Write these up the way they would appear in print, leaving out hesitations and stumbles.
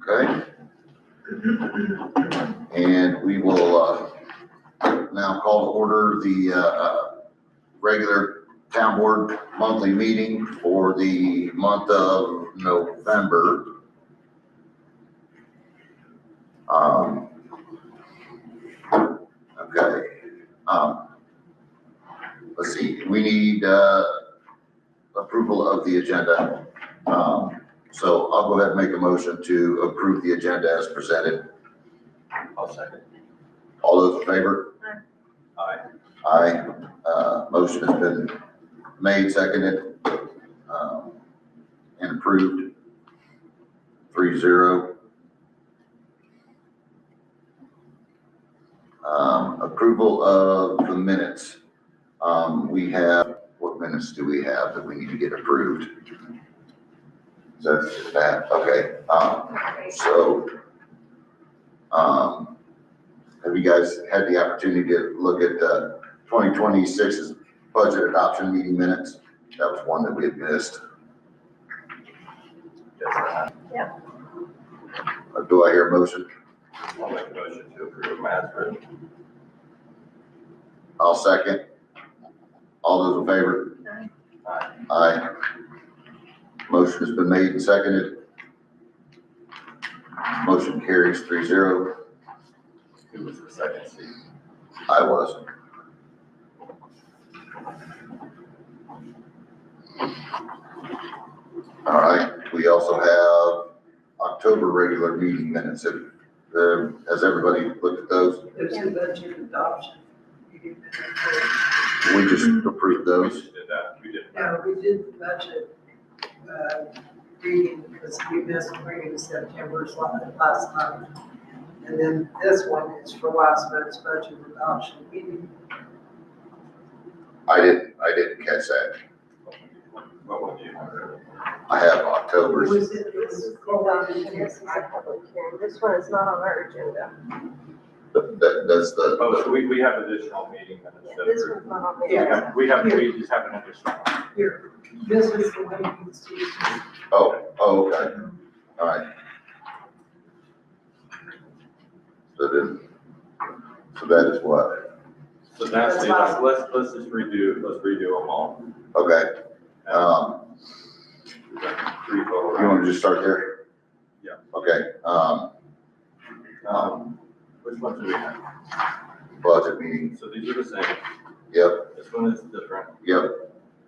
Okay. And we will now call to order the regular town board monthly meeting for the month of November. Okay. Let's see, we need approval of the agenda. So I'll go ahead and make a motion to approve the agenda as presented. I'll second. All those in favor? Aye. Aye. Motion has been made, seconded, and approved. 3-0. Approval of the minutes. We have, what minutes do we have that we need to get approved? That's that, okay. Have you guys had the opportunity to look at 2026's budget adoption meeting minutes? That was one that we had missed. Yeah. Do I hear a motion? I'll make a motion to approve as written. I'll second. All those in favor? Aye. Aye. Motion has been made and seconded. Motion carries 3-0. Who was the second seat? I was. All right, we also have October regular meeting minutes. Has everybody looked at those? There's a budget adoption. We just approved We those. just did that. We did that. No, we did the budget, reading because we missed reading September's last month. And then this one is for last month's budget adoption meeting. I didn't catch that. What would you have? I have October's. Was it, This is the adoption, this is a public hearing, this one is not on our agenda. That's the. Oh, so we have additional meeting minutes. Yeah, that this are- one's not on the Yeah. agenda. We just have an additional. here, this is the one you can see. Oh, okay. All right. So that is what? So that's the, let's just redo them all. Okay. Three total. You want to just start there? Yeah. Okay. Which ones do we have? Budget meeting. So these are the same. Yep. This one is different. Yep.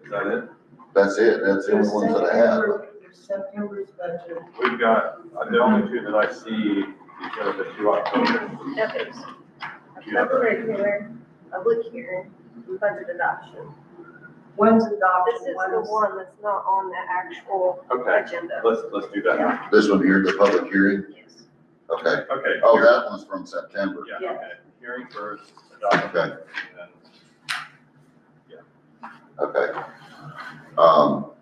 Is that it? That's it. That's the only ones that I have. There's September's budget. We've got, the only two that I see, these are the two October. Ethics. October regular, public hearing, and budget adoption. One's This adoption, is the one that's not on the actual Okay. agenda. Let's do that. This one here, the public hearing? Yes. Okay. Okay. Oh, that one's from September. Yeah, Yeah. okay. Hearing first, adoption. Okay. And Okay. All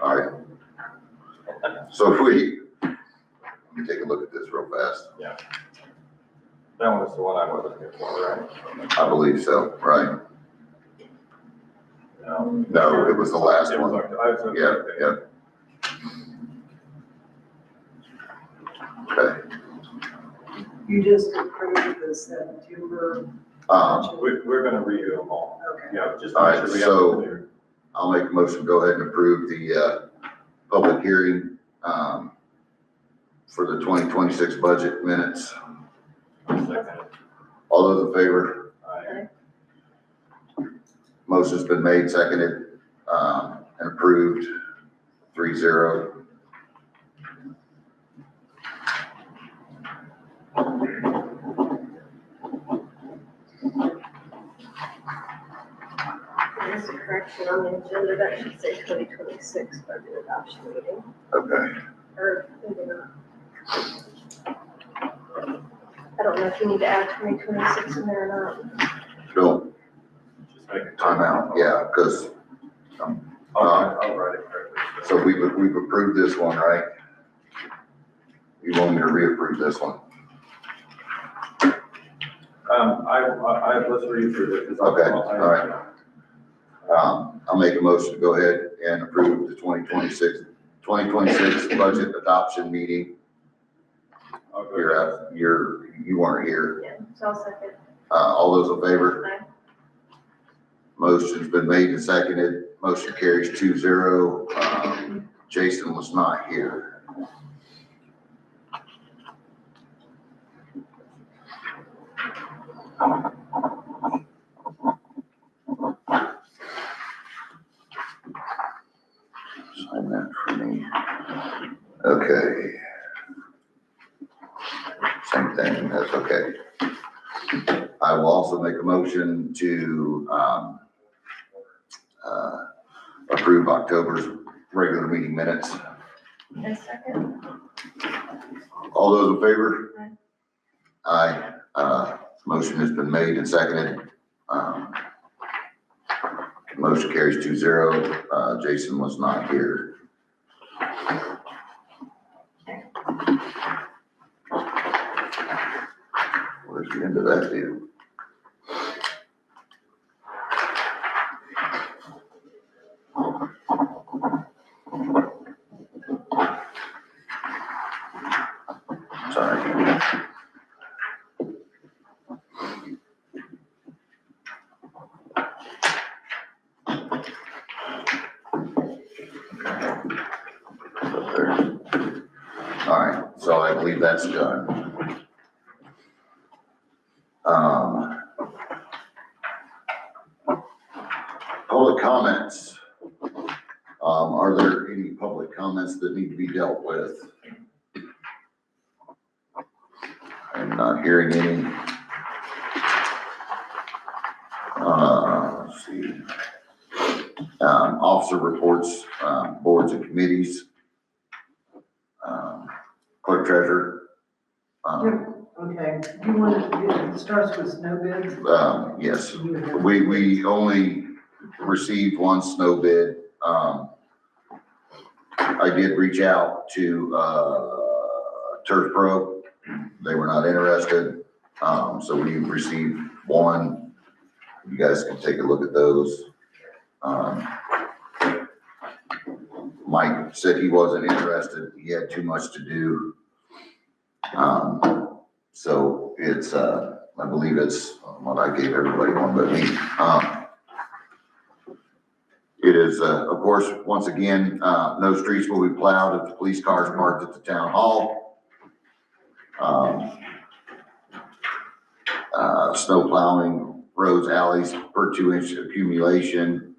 right. So if let me take a look at this real fast. that one was the one I was looking for, right? I believe so, right? No, it was the last It was one. I was looking Yeah, at yeah. Okay. you just approved the September budget. We're gonna redo them all. Okay. Yeah, just All make right, sure we have so- it clear. I'll make a motion, to go ahead and approve the, public hearing, for the 2026 budget minutes. Second. All those in favor? Aye. Motion's been made, seconded, and approved, 3-0. There's a correction on the agenda, that should say 2026 budget adoption meeting, Okay. or maybe not. I don't know if you need to add 2026 in there or not. Don't Just make it. time out, yeah, because, I'll write it correctly. so we've approved this one, right? You want me to reapprove this one? Let's read through it. 'Cause Okay, all right. I'll make a motion to go ahead and approve the 2026 budget adoption meeting I'll go You're ahead. out, you weren't here. Yeah, so I'll second. All those in favor? Aye. Motion's been made and seconded. Motion carries 2-0. Jason was not here. Sign that for me. Okay. Same thing, that's okay. I will also make a motion to, approve October's regular meeting minutes. And second. All those in favor? Aye. Motion has been made and seconded. Motion carries 2-0. Jason was not here. Where's the end of that deal? Sorry. Up there. All right, so I believe that's done. Public comments. Are there any public comments that need to be dealt with? I'm not hearing any. Let's see. Officer reports, boards and committees. Clerk treasurer. Okay, you want to, it starts with snow bids? Yes, You have- we only received one snow bid. I did reach out to, Turf Pro. They were not interested. So we received one. You guys can take a look at those. Mike said he wasn't interested. He had too much to do. So it's, I believe it's what I gave everybody one but me. It is, of course, once again, no streets will be plowed if the police car is parked at the town hall. Snow plowing, roads, alleys per 2-inch accumulation.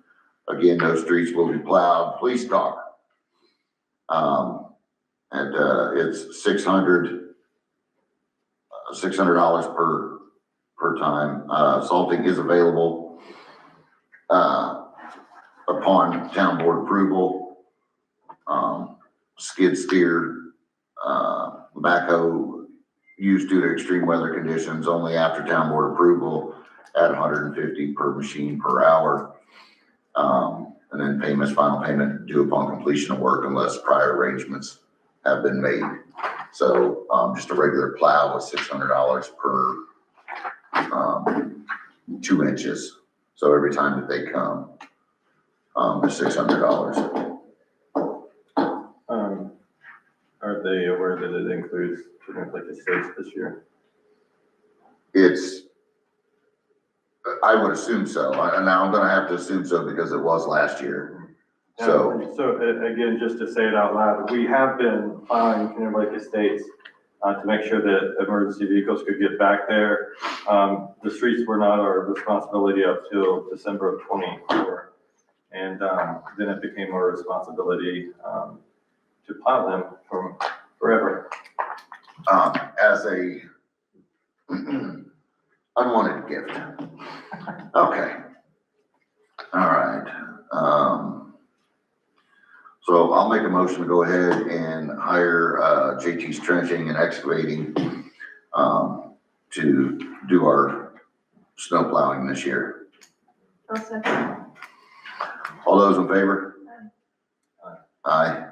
Again, no streets will be plowed, police car. It's $600 per time. Salting is available, upon town board approval. Skid steer, backhoe used due to extreme weather conditions only after town board approval at $150 per machine per hour. And then final payment due upon completion of work unless prior arrangements have been made. So, just a regular plow is $600 per, 2 inches. So every time that they come, it's $600. Are they aware that it includes like estates this year? It's, I would assume so. Now I'm gonna have to assume so because it was last year. So, Again, just to say it out loud, we have been plowing Kennard Lake Estates to make sure that emergency vehicles could get back there. The streets were not our responsibility up till December of 24. And then it became our responsibility to plow them from forever. as a unwanted gift. Okay. All right. So I'll make a motion to go ahead and hire JT's Trenching and Excavating to do our snow plowing this year. I'll second. All those in favor? Aye.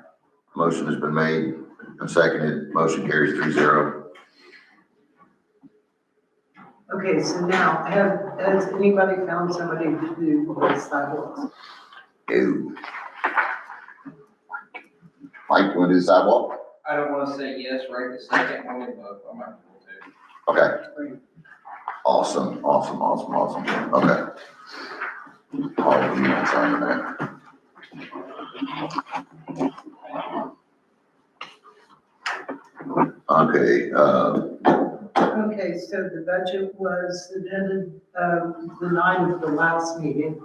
Motion has been made and seconded. Motion carries 3-0. Okay, so now, has anybody found somebody to do the sidewalks? Ew. Mike, you want to do the sidewalk? I don't wanna say yes right this second, only both, I might be able to. Okay. Awesome. Okay. All of you can sign that. Okay, Okay, so the budget was submitted, the night of the last meeting,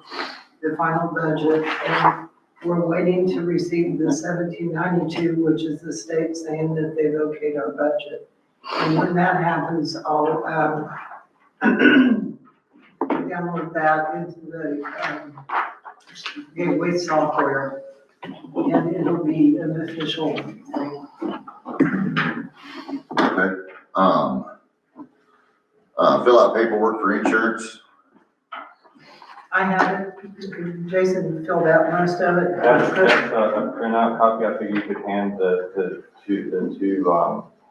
the final budget, and we're waiting to receive the 1792, which is the state saying that they've okayed our budget. And when that happens, I'll, download that into the, gateway software, and it'll be an official thing. okay. Fill out paperwork for insurance. I have it, Jason filled out most of it. That's a printout copy. I think you could hand the two,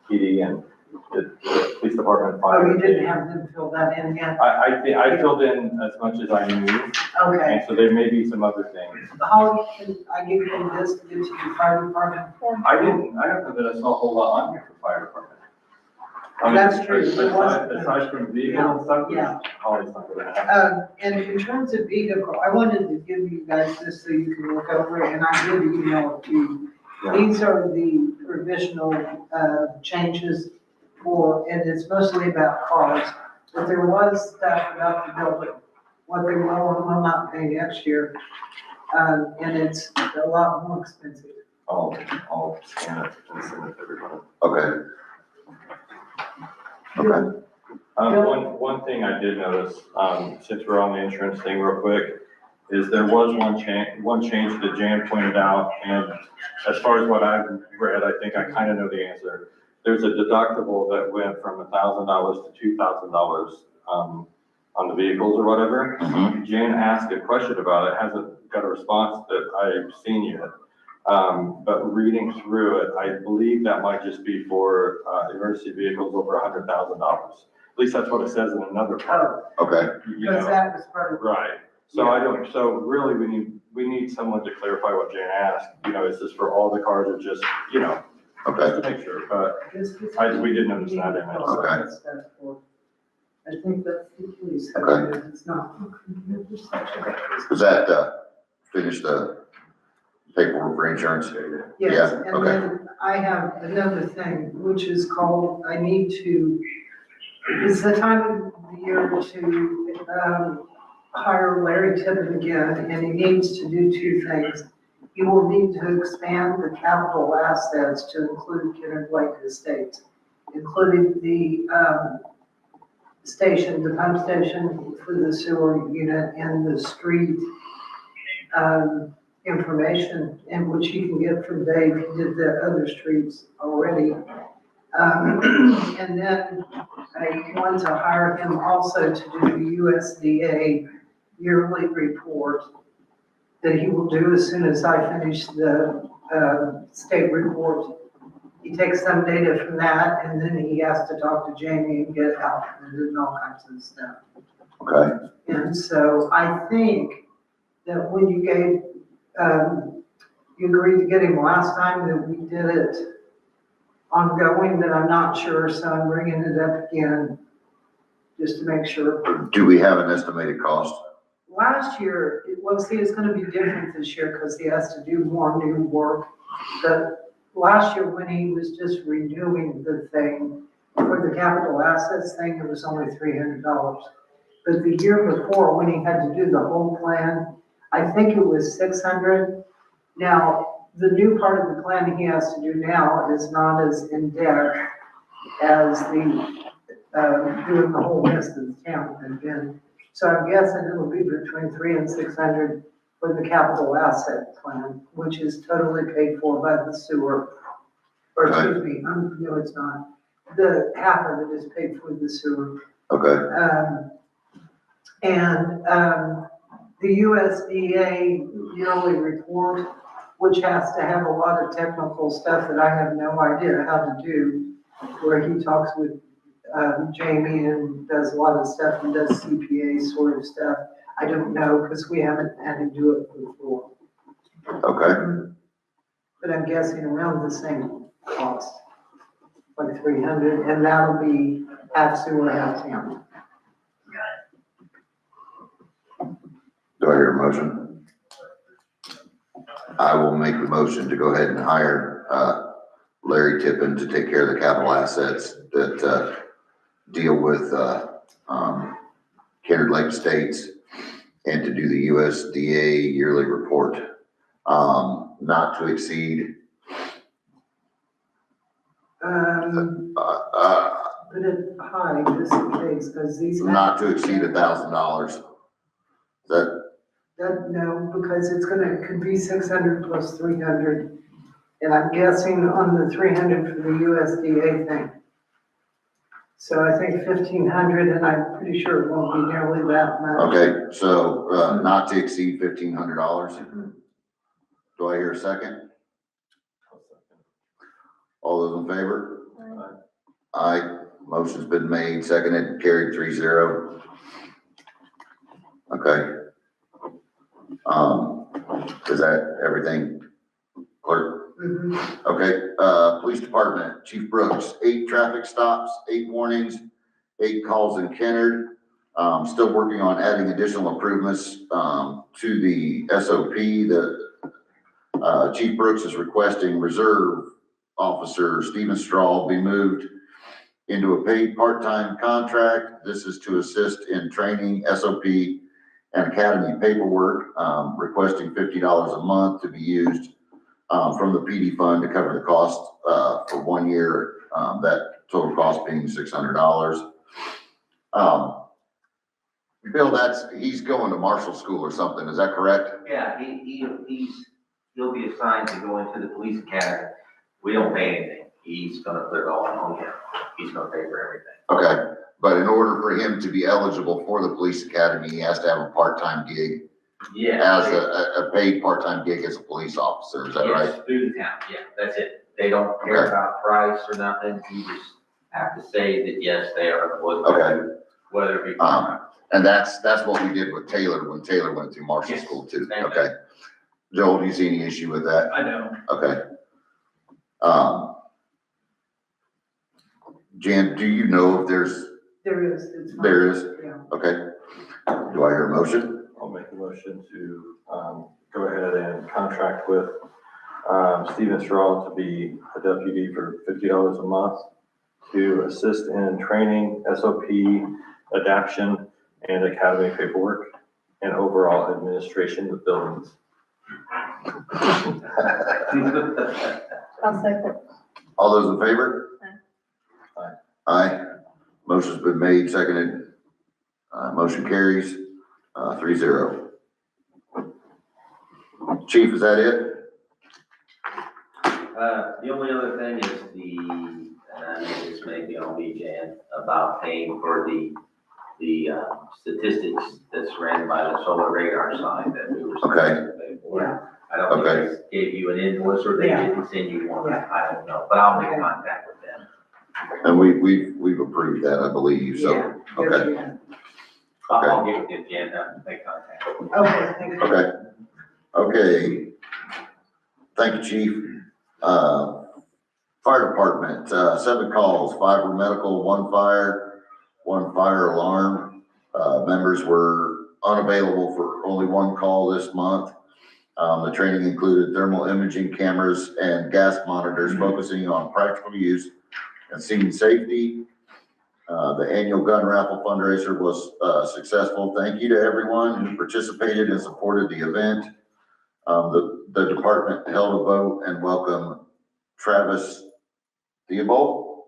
PD and the police department. Oh, you didn't have them fill that in yet? I filled in as much as I knew, Okay. and so there may be some other things. Holly, can I give you this to give to the fire department? I don't know that I saw a whole lot on here for fire department. I mean, That's true. Aside from vehicle and stuff, Yeah. Holly's not gonna have. And in terms of vehicle, I wanted to give you guys this so you can look over it, and I did email it to you. Yeah. These are the provisional, changes for, and it's mostly about cars, but there was stuff about the building, what they will and will not pay next year. And it's a lot more expensive. I'll scan it and send it to everybody. Okay. Okay. One thing I did notice, since we're on the insurance thing real quick, is there was one change that Jan pointed out, and as far as what I've read, I think I kind of know the answer. There's a deductible that went from $1,000 to $2,000, on the vehicles or whatever. Mhm. Jan asked a question about it, hasn't got a response that I've seen yet. But reading through it, I believe that might just be for, emergency vehicles over $100,000. At least that's what it says in another part, Okay. you Because know. that was part of. Right, so really, we need someone to clarify what Jan asked, you know, is this for all the cars or just, you know, Okay. just to make sure, but we didn't understand it. Okay. I think that's the police Okay. section, it's not. Does that, finish the paperwork for insurance? Yes, Yeah, and okay. then I have another thing, which is called, I need to, it's the time of the year to, hire Larry Tippen again, and he needs to do two things. He will need to expand the capital assets to include Kennard Lake Estates, including the, station, the pump station for the sewer unit and the street, information, and which you can get from Dave, he did the other streets already. And then I want to hire him also to do the USDA yearly report that he will do as soon as I finish the, state report. He takes some data from that, and then he has to talk to Jamie and get help and all kinds of stuff. Okay. And so I think that when you gave, you agreed to get him last time, that we did it ongoing, but I'm not sure, so I'm bringing it up again, just to make sure. Do we have an estimated cost? Last year, it's gonna be different this year, because he has to do more new work. But last year, when he was just renewing the thing, for the capital assets thing, it was only $300. But the year before, when he had to do the whole plan, I think it was 600. Now, the new part of the plan he has to do now is not as in-depth as the, doing the whole rest of the town had been. So I'm guessing it'll be between 300 and 600 for the capital asset plan, which is totally paid for by the sewer. Or excuse me, no, it's not. The half of it is paid for the sewer. Okay. The USDA yearly report, which has to have a lot of technical stuff that I have no idea how to do, where he talks with Jamie and does a lot of stuff and does CPA sort of stuff. I don't know, because we haven't had to do it before. Okay. But I'm guessing around the same cost, like 300, and that'll be half sewer, half town. Do I hear a motion? I will make the motion to go ahead and hire, Larry Tippen to take care of the capital assets that, deal with, Kennard Lake Estates and to do the USDA yearly report, not to exceed, Put it high, just in case, because these. not to exceed $1,000. No, because it's could be 600 plus 300. And I'm guessing on the 300 for the USDA thing. So I think 1,500, and I'm pretty sure it won't be nearly that much. Okay, so, not to exceed $1,500. Do I hear a second? All those in favor? Aye. Motion's been made, seconded, carried 3-0. Okay. Is that everything, clerk? Mhm. Okay, police department, Chief Brooks, 8 traffic stops, 8 warnings, 8 calls in Kennard. Still working on adding additional improvements, to the SOP. Chief Brooks is requesting Reserve Officer Steven Strahl be moved into a paid part-time contract. This is to assist in training, SOP, and academy paperwork, requesting $50 a month to be used from the PD fund to cover the cost for 1 year, that total cost being $600. Bill, he's going to Marshall School or something, is that correct? Yeah, he'll be assigned to go into the police academy. We don't pay anything. He's gonna put it all on him. He's gonna pay for everything. Okay, but in order for him to be eligible for the police academy, he has to have a part-time gig Yeah. as a paid part-time gig as a police officer, is that right? Yes, through the town, yeah, that's it. They don't care Okay. about price or nothing. You just have to say that, yes, they are employed. Okay. Whether it be. And that's what we did with Taylor when Taylor went through Marshall Yes, School too. same Okay. Joel, do you see any issue with that? I know. Okay. Jan, do you know if there's, There is. It's fine. there is? Yeah. Okay. Do I hear a motion? I'll make a motion to, go ahead and contract with, Steven Strahl to be a deputy for $50 a month to assist in training, SOP, adaption, and academy paperwork, and overall administration of buildings. I'll second. All those in favor? Aye. Aye. Motion's been made, seconded. Motion carries, 3-0. Chief, is that it? The only other thing is this may be on me, Jan, about paying for the statistics that's ran by the solar radar side that we were supposed to pay for. Yeah. I don't think Okay. they gave you an invoice or they Yeah. didn't send you one, Yeah. I don't know, but I'll make Okay. contact with them. And we've approved that, I believe, so, Yeah. okay. Yes, I'll get with you, Jan, make contact. yeah. Okay, thank you. Okay. Okay. Thank you, Chief. Fire department, 7 calls, 5 were medical, 1 fire alarm. Members were unavailable for only 1 call this month. The training included thermal imaging cameras and gas monitors focusing on practical use and scene safety. The annual gun raffle fundraiser was successful. Thank you to everyone who participated and supported the event. The department held a vote and welcomed Travis Thibeault.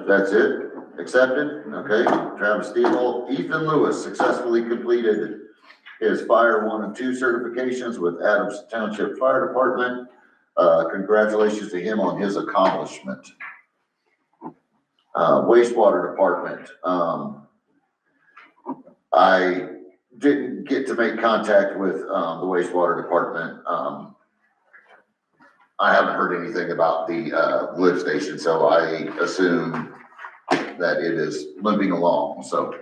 That's it? Accepted? Okay. Travis Thibeault. Ethan Lewis successfully completed his Fire 1 and 2 certifications with Adams Township Fire Department. Congratulations to him on his accomplishment. Wastewater Department. I didn't get to make contact with the wastewater department. I haven't heard anything about the lift station, so I assume that it is limping along. So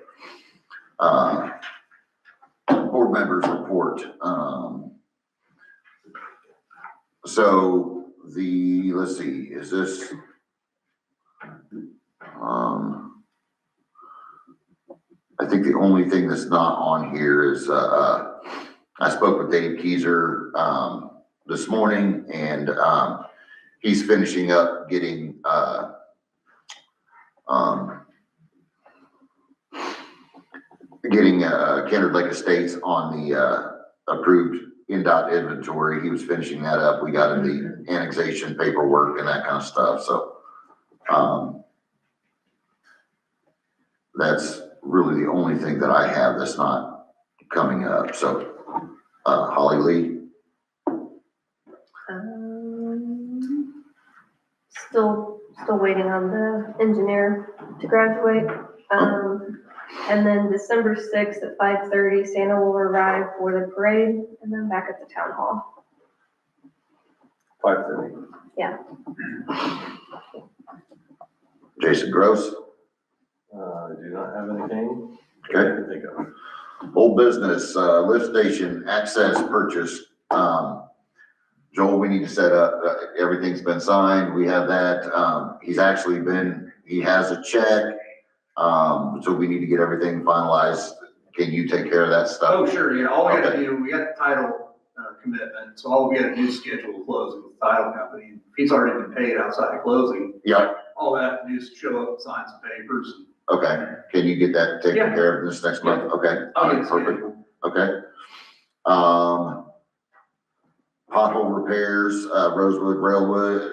board members report. So let's see, is this, I think the only thing that's not on here is, I spoke with Dave Keyser, this morning, and, he's finishing up getting, Kennard Lake Estates on the, approved NDOT inventory. He was finishing that up. We got in the annexation paperwork and that kind of stuff, so, that's really the only thing that I have that's not coming up, so, Holly Lee. Still waiting on the engineer to graduate. And then December 6th at 5:30, Santa will arrive for the parade and then back at the town hall. 5:30. Yeah. Jason Groce. I do not have anything. Okay. I can think of. Old Business, lift station access purchase. Joel, we need to set up, everything's been signed. We have that. He has a check. So we need to get everything finalized. Can you take care of that stuff? Oh, sure, yeah, all we gotta Okay. do, we got the title, commitment, so all we gotta do is schedule the closing with the title company. If he's already been paid outside of closing, Yeah, all we have to do is show up, sign some papers, and okay. Can you get that taken Yeah. care of this next month? Okay. I'll get it Perfect. scheduled. Okay. Pothole repairs, Rosewood Railroad,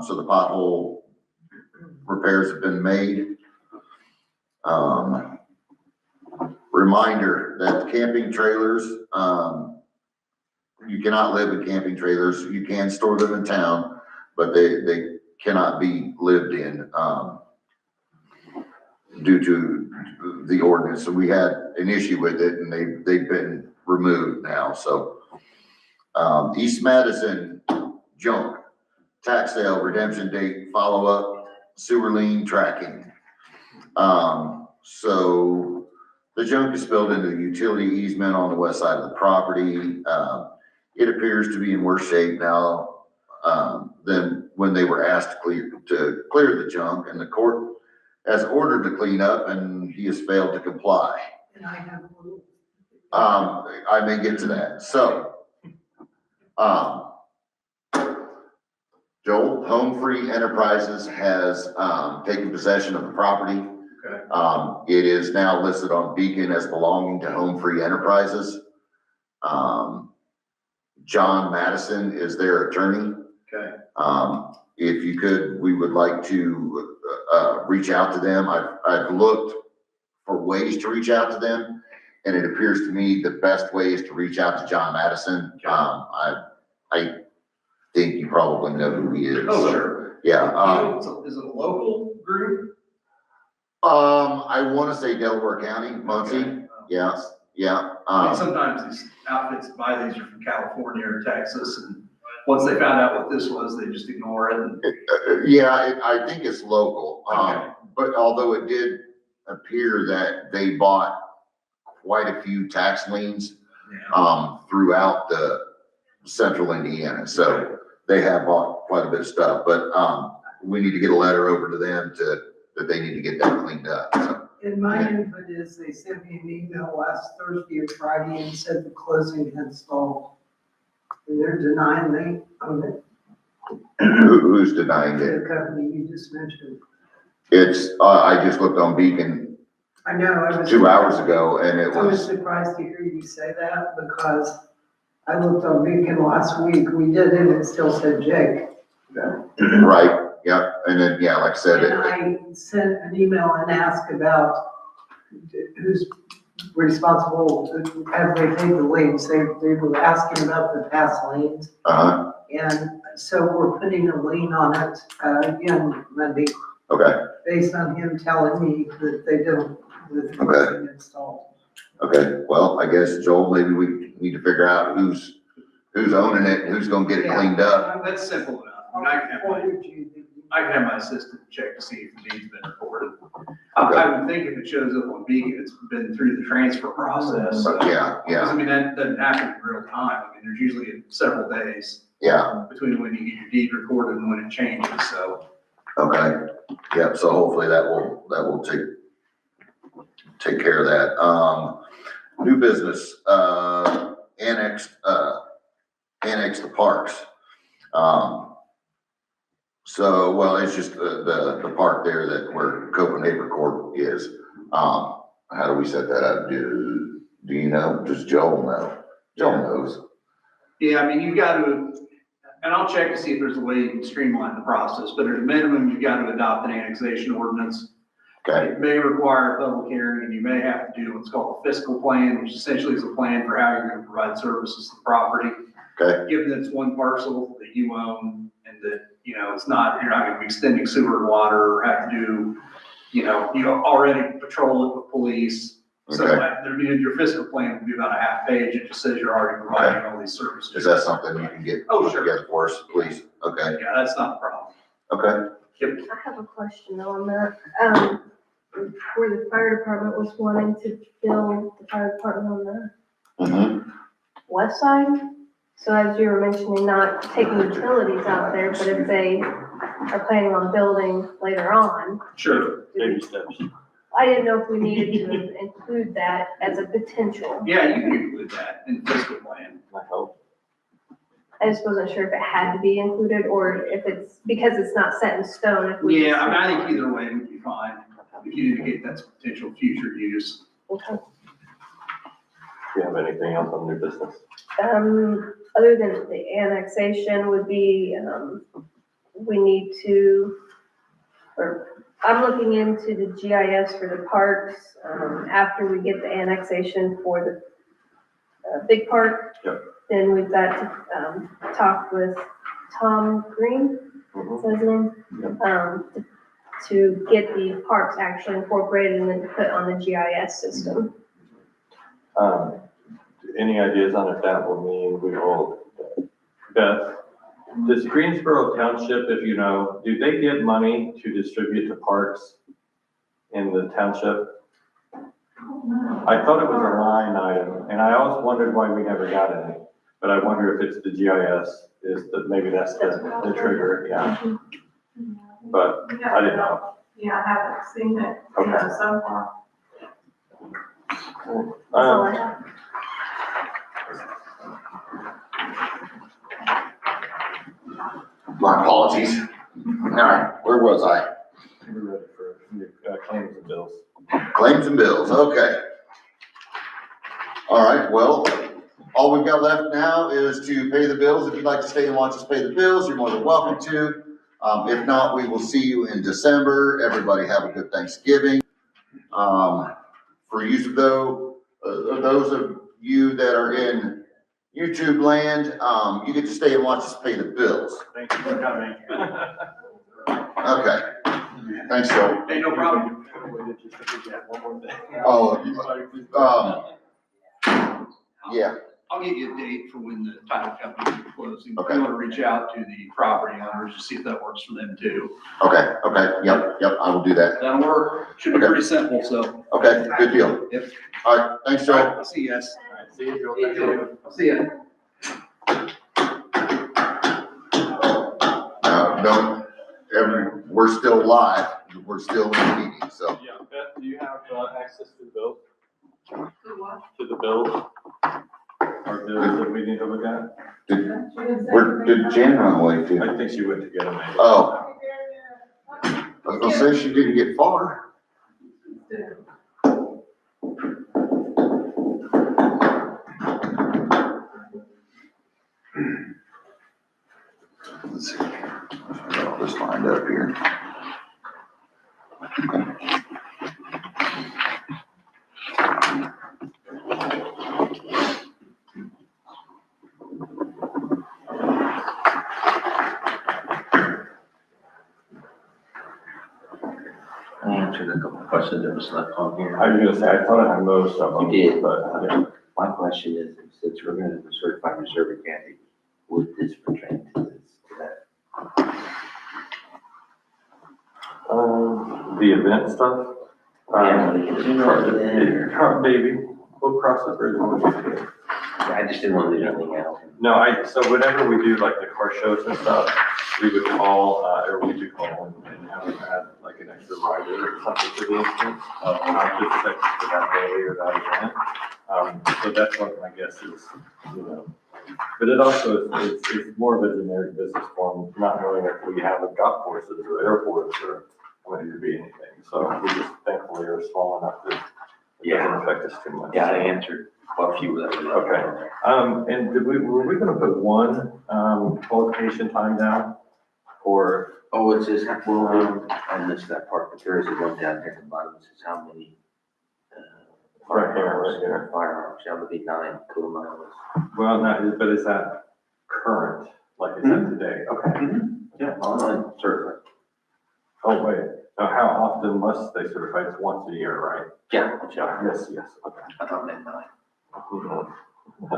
so the pothole repairs have been made. Reminder that camping trailers, you cannot live in camping trailers. You can store them in town, but they cannot be lived in, due to the ordinance. So we had an issue with it, and they've been removed now, so. East Madison junk, tax sale, redemption date, follow-up, sewer lien tracking. So the junk is spilled into the utility easement on the west side of the property. It appears to be in worse shape now, than when they were asked to clear the junk, and the court has ordered to clean up, and he has failed to comply. And I have a little. I may get to that, so. Joel, Home Free Enterprises has, taken possession of the property. Okay. It is now listed on Beacon as belonging to Home Free Enterprises. John Madison is their attorney. Okay. If you could, we would like to, reach out to them. I've looked for ways to reach out to them, and it appears to me the best way is to reach out to John Madison. Okay. I think you probably know who he is. Oh, so, sure. Yeah. Is it a local group? I want to say Delaware County, Muncie. Okay. Yeah, yeah. I mean, sometimes these outfits that buy these are from California or Texas, and once they found out what this was, they just ignore it. And Yeah, I think it's local. Okay. But although it did appear that they bought quite a few tax liens, throughout the central Indiana. So they have bought quite a bit of stuff, but, we need to get a letter over to them that they need to get that cleaned up, so. And my input is they sent me an email last Thursday or Friday and said the closing had stalled. And they're denying they own it, Who's denying it? the company you just mentioned. It's, I just looked on Beacon I know, I was. 2 hours ago, and it I was was, surprised to hear you say that because I looked on Beacon last week, we did, and it still said Jake. right, yeah, and then, yeah, like I said, And I sent an email and asked about who's responsible, have they paid the liens? They were asking about the past liens. And so we're putting a lien on it, again, Monday, okay, based on him telling me that they don't, that the closing installed. okay, well, I guess, Joel, maybe we need to figure out who's owning it, and who's gonna get it cleaned up. that's simple enough. I mean, I can have my assistant check to see if the deed's been recorded. I would think if it shows up on Beacon, it's been through the transfer process. Yeah, Because, I yeah, mean, that doesn't happen in real time. I mean, there's usually several days. Yeah, between when you get your deed recorded and when it changes, so. okay, yep, so hopefully that will take care of that. New business, annex the parks. So, well, it's just the park there that where Copenhagen Court is. How do we set that up? Do you know? Does Joel know? Joel knows. Yeah, I mean, you've got to, and I'll check to see if there's a way you can streamline the process, but at a minimum, you've got to adopt an annexation ordinance. Okay, It may require a public hearing, and you may have to do what's called a fiscal plan, which essentially is a plan for how you're gonna provide services to the property. okay, Given that it's one parcel that you own, and that, you know, it's not, you're not gonna be extending sewer and water, or have to do, you already patrol it with police. So Okay. your fiscal plan would be about a half page, it just says you're already providing all these services. is that something you can get Oh, sure. together for us, please? Okay, Yeah, that's not a problem. okay, Yep. I have a question on that. Where the fire department was wanting to build the fire department on the mm-hmm, west side. So as you were mentioning, not taking utilities out there, but if they are planning on building later on, Sure. Baby steps. I didn't know if we needed to include that as a potential. Yeah, you can include that in the fiscal plan. I hope. I just wasn't sure if it had to be included or if it's, because it's not set in stone. If we Yeah, I mean, I think either way would be fine, if you indicate that's potential future use. Okay. Do you have anything else on new business? Other than the annexation would be, we need to, or I'm looking into the GIS for the parks, after we get the annexation for the big park. Yep. Then we've got to, talk with Tom Green, is that his name? To get the parks actually incorporated and then put on the GIS system. Any ideas on if that will mean we will, Beth, does Greensboro Township, if you know, do they get money to distribute to parks in the township? I thought it was a line item, and I always wondered why we never got any, but I wonder if it's the GIS, is that maybe that's the trigger, yeah. But I didn't know. Yeah, I haven't seen it, Okay. so far. That's all I have. my apologies. All right, where was I? We're ready for claims and bills. Claims and bills, okay. All right, well, all we've got left now is to pay the bills. If you'd like to stay and watch us pay the bills, you're more than welcome to. If not, we will see you in December. Everybody have a good Thanksgiving. For you though, those of you that are in YouTube land, you get to stay and watch us pay the bills. Thank you for coming. Okay, thanks, Joe. Hey, no problem. Oh, yeah, I'll get you a date for when the title company is closing. Okay. You want to reach out to the property owners to see if that works for them too. okay, yep, I will do that. That'll work. Should be Okay. pretty simple, so. Okay, good deal. Yep. All right, thanks, Joe. I'll see you guys. All right, see you, Joe. Thank you. I'll see you. No, we're still live, we're still in the meeting, so. Yeah, Beth, do you have access to the bills? To what? To the bills? Or bills that we need to look at? Where did Jan run away to? I think she went to get them. maybe. Oh, I was gonna say she didn't get far. Let's see, I'll just find up here. I answered a couple of questions that was left on here. I was gonna say, I thought I had most of them. You did. But, yeah. My question is, since we're gonna certify reserve academy, would this pertain to this, to that? The event stuff? Yeah, we can zoom over there. Maybe, we'll cross the bridge when we get to it. I just didn't want to leave anything out. No, so whenever we do like the car shows and stuff, we would call, or we could call and have them add like an extra rider or something to the instance. Just text for that day or that event. So that's what my guess is, you know. But it also, it's more of a generic business form, not knowing if we have a golf courses or airports or going to be anything. So we just thankfully are small enough that it doesn't affect us too much. Yeah, I answered quite a few of them. Okay. And were we gonna put one, qualification time down? Or, Oh, it says, well, I missed that part, but there is a one down here at the bottom, it says how many, right here. firearms, that would be 9 total miles. Well, not, but is that current, like is that today? Okay. Yeah, online, certainly. Oh, wait, now how often must they certify? It's once a year, right? Yeah, Yes, okay. I thought that 9.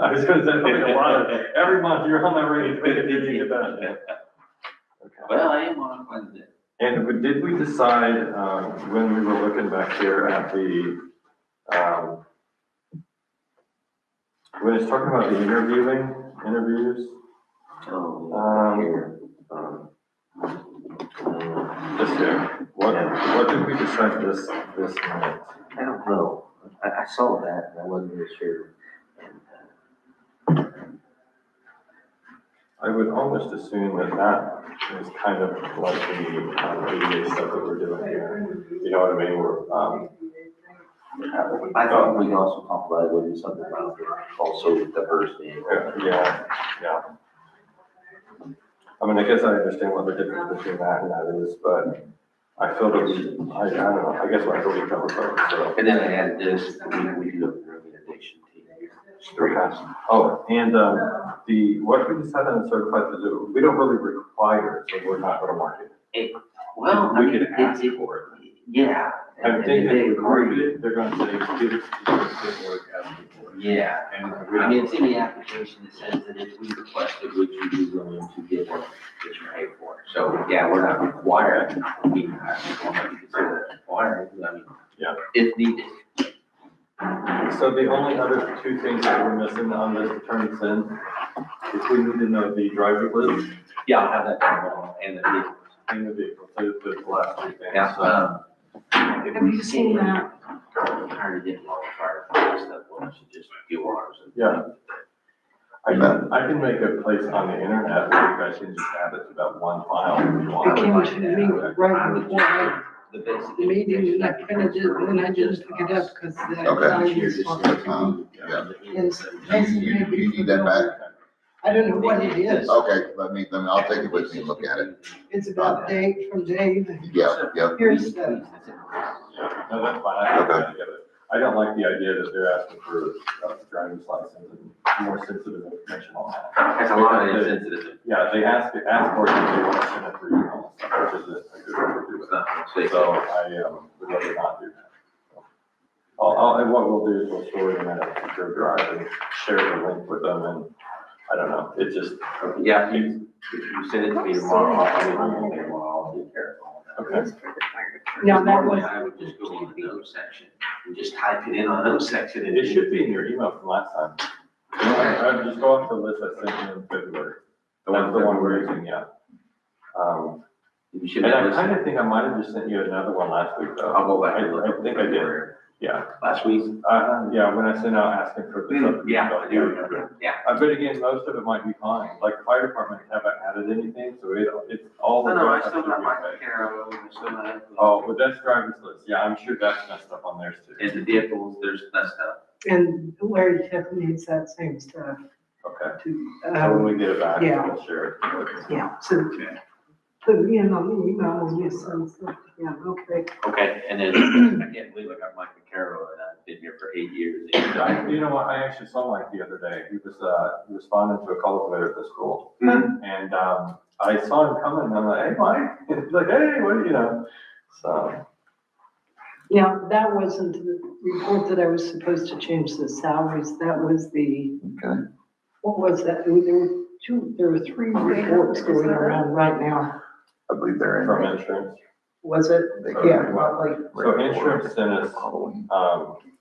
I was gonna say, a lot of, every month you're on that range, but if you get that. Okay. Well, I am on quite a bit. And did we decide, when we were looking back here at the, when it's talking about the interviews, Oh, here. just here, what did we decide this minute? I don't know. I saw that and I wasn't really sure. I would almost assume that is kind of like the, ADA stuff that we're doing here, you know what I mean, I thought we also talked about it, would be something about also diversity. yeah. I mean, I guess I understand what the difference between that and that is, but I feel that I don't know, I guess I feel we covered both, so. And then I added this, we do the recommendation team. Oh, and, what we decided on certified to we don't really require it, so we're not gonna market it. Well, I We mean, could ask for it. yeah. I and think if if they we agree, market it, they're gonna say, give it to the asking for it. yeah. And I mean, it's in the application, it says that if we requested, would you be willing to give what you pay for? So, yeah, we're not required, I mean, I don't know if you consider that required, I mean, Yeah. if needed. So the only other two things that we're missing on this attorney's end, is we need to know the driver list Yeah, I'll have that done, and the vehicles. and the vehicle, so the last two things. Yeah, So, have you seen that? I'm tired of getting all the fire stuff, we should just do ours. Yeah. I can make a place on the internet where you guys can just add it to that one file if you want. It came to me right before I The basic. the meeting, and I printed it, and I didn't pick it up because the Okay. guy was talking to me. Yeah. It's Do basically. you need that back? I don't know what it is. Okay, I'll take it with me and look at it. It's about Dave from Dave. Yeah. Here's the, Yeah, no, that's fine, I get it. I don't like the idea that they're asking for a driver's license and more sensitive information on that. That's a lot of insensitive. Yeah, they ask for it, and they want to send it through email, which is a good way to do it. So I, would rather not do that. And what we'll do is we'll store it in a secure drive and share the link with them, and I don't know, it just. Yeah, if you send it to me tomorrow, I'll take care of all that. Okay. now that Normally, was, I would just go on the notes section and just type it in on the notes section. and It should be in your email from last time. I just go off the list I sent you in February. That's the one we're using, yeah. You should And I have kind listened. of think I might have just sent you another one last week, though. I'll go back and look. I think I did, yeah. Last week? Yeah, when I sent out asking for the stuff. Yeah, I do remember, yeah. But again, most of it might be fine, like the fire department haven't added anything, so it's all. the No, I rest still of it got should my be okay. Carol, I still have. Oh, but that's driver's list, yeah, I'm sure that's messed up on theirs too. And the vehicles, there's that stuff. and Larry Tippen needs that same stuff Okay, to, so when we get it back, yeah. we'll share it. yeah, so put me in on the email and you send stuff, yeah, okay. Okay, and then I can't believe I got Mike Carroll and I've been here for 8 years. You know what, I actually saw Mike the other day, he was responding to a call later at the school. And, I saw him coming, and I'm like, hey, Mike, he's like, hey, what do you know? So, Now, that wasn't the report that I was supposed to change the salaries, that was the, what was that? There were 3 reports going around right now, I believe they're in. from insurance. was it? Yeah, probably, So insurance sent us,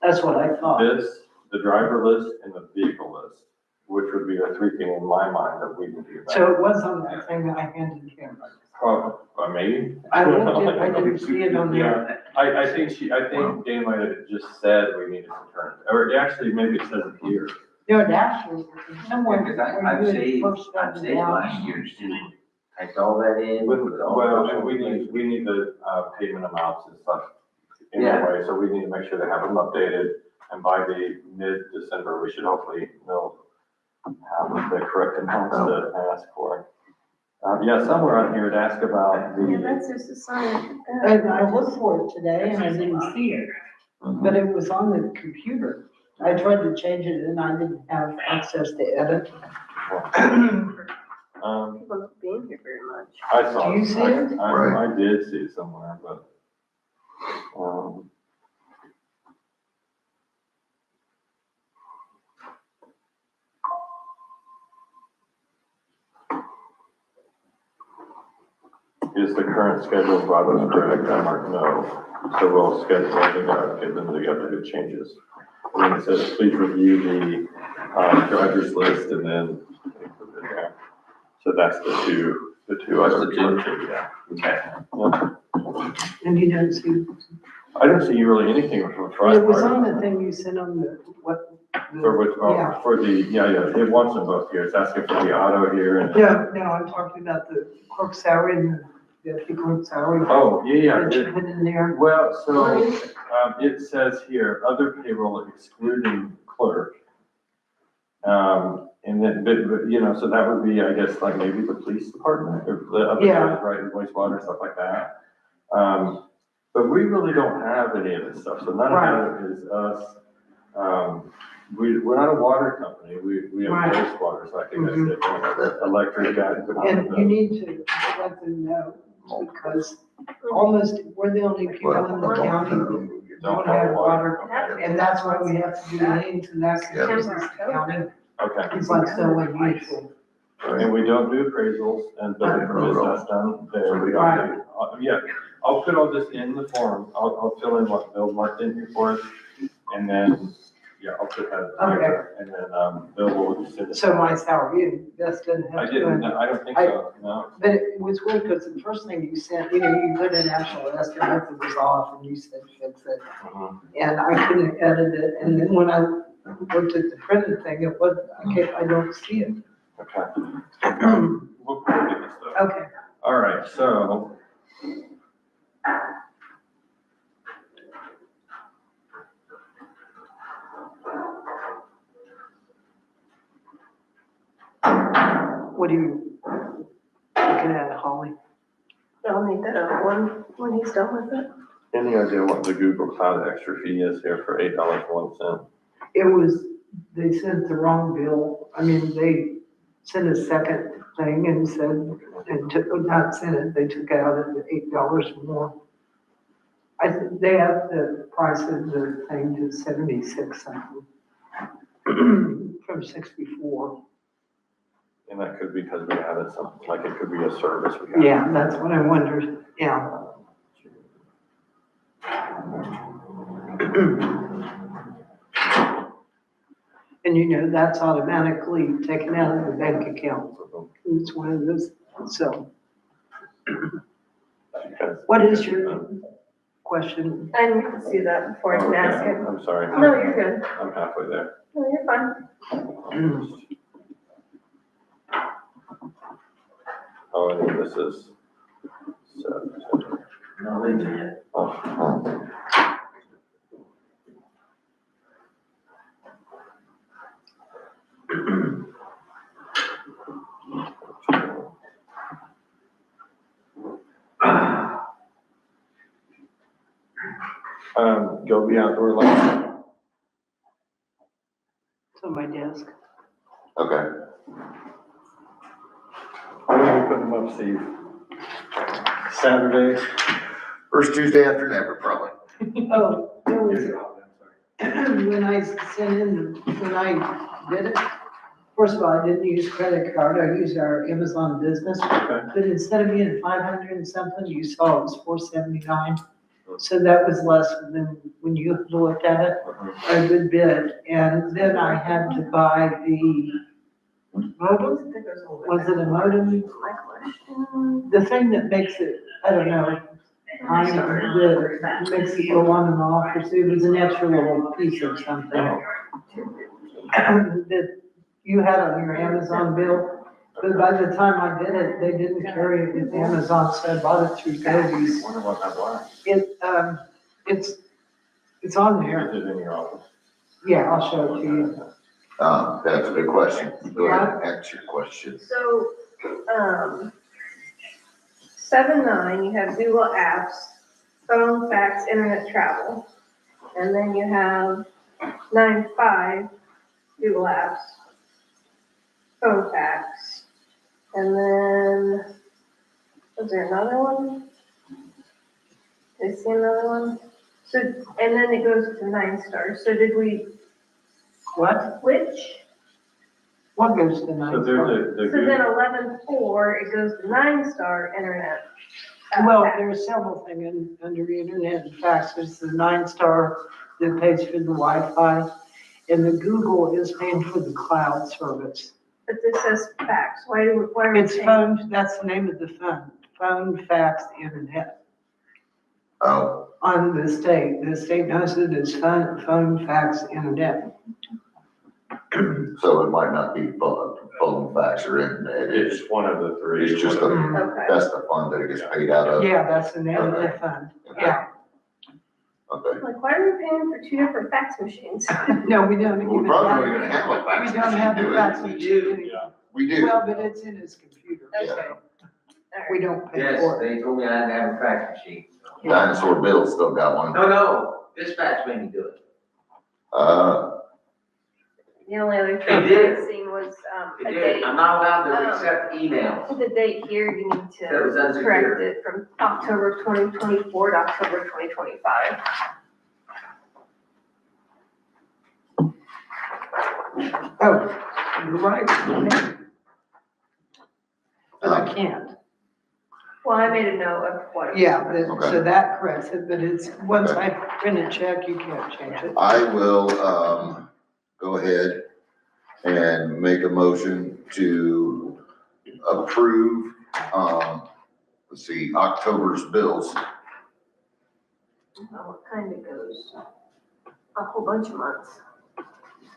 that's what I thought. this, the driver list and the vehicle list. which would be the 3 thing in my mind that we would do that. So it was on that thing that I handed him. Probably, maybe. I looked at, I didn't see it on there. I think Dane might have just said we needed to turn, or actually, maybe it says it here. No, it actually, somewhere. Because where I've you had saved, first I've started saved down. last year's too. Typed all that in. put it all- Well, and we need the payment amounts and stuff anyway, so we need to make sure they have them updated. And by the mid-December, we should hopefully know have the correct amounts to ask for. Yeah, somewhere on here it asked about Yeah, the, that's just a sign. And I looked for it today and I didn't see it, but it was on the computer. I tried to change it and I didn't have access to edit. People don't be in here very much. I saw. Do you see it? I did see it somewhere, but, is the current schedule of Broadway's correct? I marked no. So we'll schedule, get them together, the changes. And then it says, please review the, driver's list and then. So that's the two That's other. the two? Yeah. Okay. Yeah. And you don't see, I don't see really anything from Friday. it was on the thing you sent on the, what? For which, Yeah. for the, yeah, it wants them both here. It's asking for the auto here and. No, I'm talking about the clerk salary and the deputy clerk salary. Oh, yeah. That you put in there. Well, so, it says here, other payroll excluding clerk. And then, but, you know, so that would be, I guess, like maybe the police department or the other Yeah. guys, right, wastewater, stuff like that. But we really don't have any of this stuff, so none of it is us. We're not a water company, we have Right. wastewater, so I think that's different. Electric guys. And you need to let them know, because almost, we're the only people in the county that don't have water. And that's why we have to do liens, and that's the county. Okay. It's like so unusual. And we don't do appraisals and building permits, that's done there, we don't do, yeah, I'll put all this in the form, I'll fill in what Bill marked in here for us, and then, yeah, I'll put that together, and then, Bill will just send it. So my salary, that's gonna I have to. didn't, I don't think so, no. But it was weird, because the first thing you sent, you put an actual estimate that was off, and you said fix it. And I couldn't edit it, and then when I looked at the printed thing, it was, I don't see it. Okay. We'll coordinate this stuff. Okay. All right, so. What are you looking at, Holly? I'll need that other one when he's done with it. Any idea what the Google Cloud extra fee is here for $8.01? It was, they sent the wrong bill. I mean, they sent a second thing and said, and took, not sent it, they took out at $8 more. I think they have the price of the thing to 76 something from 64. And that could be because we have it something, like it could be a service we have. Yeah, that's what I wondered, yeah. And you know, that's automatically taken out of the bank account. It's one of those, so. What is your question? I need to see that before I can ask it. I'm sorry. No, you're good. I'm halfway there. No, you're fine. Oh, I think this is September. No, wait a minute. Oh. Go be outdoor lights. It's on my desk. Okay. When are you putting them up, Steve? Saturday? First Tuesday after never, probably. Oh, there was, when I sent in, when I did it, first of all, I didn't use credit card, I used our Amazon business. Okay. But instead of being 500 and something, you saw it was 479. So that was less than when you looked at it, a good bit. And then I had to buy the Modem? Was it a modem? My question. The thing that makes it, I don't know, that makes it go on and off, it was an extra little piece of something that you had on your Amazon bill, but by the time I did it, they didn't carry it with Amazon, so I bought it through Gobies. Wonder what that was. It's on there. Is it in your office? Yeah, I'll show it to you. That's a good question. Go ahead and answer your question. So, 7.9, you have Google Apps, phone, fax, internet travel. And then you have 9.5, Google Apps, phone, fax. And then, was there another one? Did I see another one? So, and then it goes to 9 stars. So did we What? switch? What goes to So nine? there's the So then 11.4, it goes to 9-star internet. Well, fax. there's several things under internet and fax. There's the 9-star that pays for the Wi-Fi, and the Google is paying for the cloud service. But this says fax. Why are we It's saying? phone, that's the name of the phone, fax, internet. Oh, On the state knows it as phone, fax, internet. so it might not be phone, fax, or internet. It's one of the three. It's just a, Okay. that's the fund that it gets paid out of. Yeah, that's the name of the fund, yeah. Okay. Like, why are we paying for 2 different fax machines? No, we don't We're even probably not have, gonna have a fax we don't have machine, the do fax we? machine. Yeah. We do. Well, but it's in his computer, Okay. so All we right. don't pay Yes, for it. they told me I had to have a fax machine. so. Dinosaur Bill still got one. No, this fax made me do it. The only other They thing did. I seen was, It a did. date. I'm not allowed to accept emails. The date here, you need That was to unsecure. correct it from October 2024 to October 2025. Oh, you're right. But I can't. Well, I made a note of what. Yeah, Okay. so that corrects it, but it's, once I print a check, you can't change it. I will, go ahead and make a motion to approve, let's see, October's bills. Well, it kind of goes a whole bunch of months.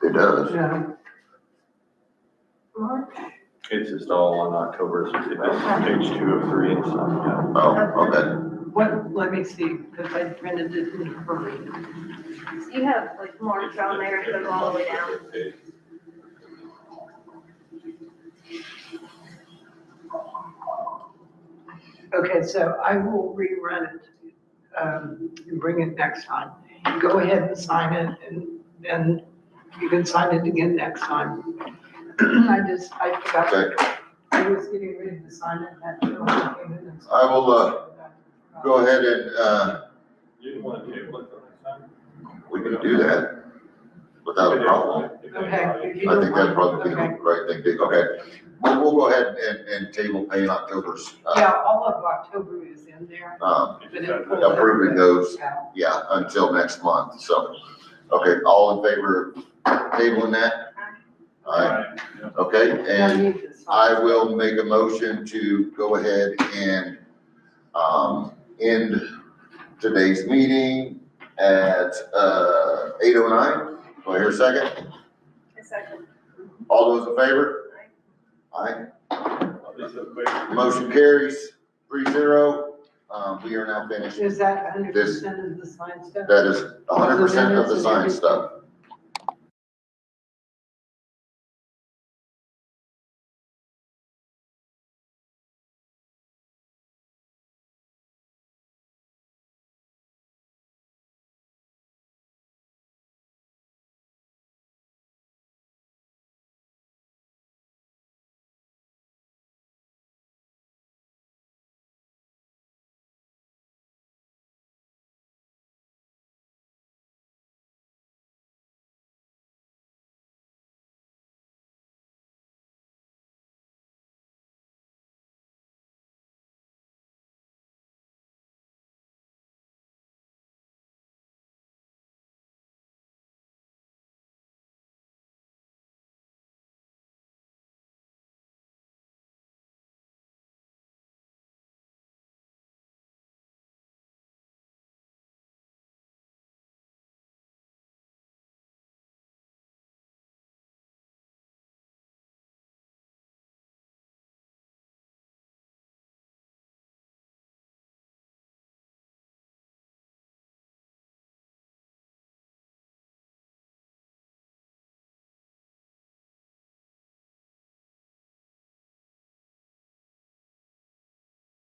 It does. Yeah. March. It's just all on October, so it's page 2 of 3 and stuff, yeah. Oh, okay. What, let me see, because I printed it in a hurry. You have like March on there, it goes all the way down. Okay, so I will rerun it, and bring it next time. You go ahead and sign it, and then you can sign it again next time. I forgot, Okay. I was getting ready to sign it, and that came in and. I will, go ahead and, You didn't want to table it for next time? we can do that without a problem. Okay. if you I don't think that'd mind, probably be the okay. right thing to do. Okay. We'll go ahead and table paying October's, Yeah, all of October is in there. um, but it pulled out approving the- those. Yeah. yeah, until next month, so. Okay, all in favor of tabling that? Aye. Okay, Now and you can sign. I will make a motion to go ahead and, end today's meeting at, 8:09. Do I hear a second? A second. All those in favor? Aye. Motion carries 3-0. We are now finished. Is that 100% of the signed stuff? That is 100% of the signed stuff.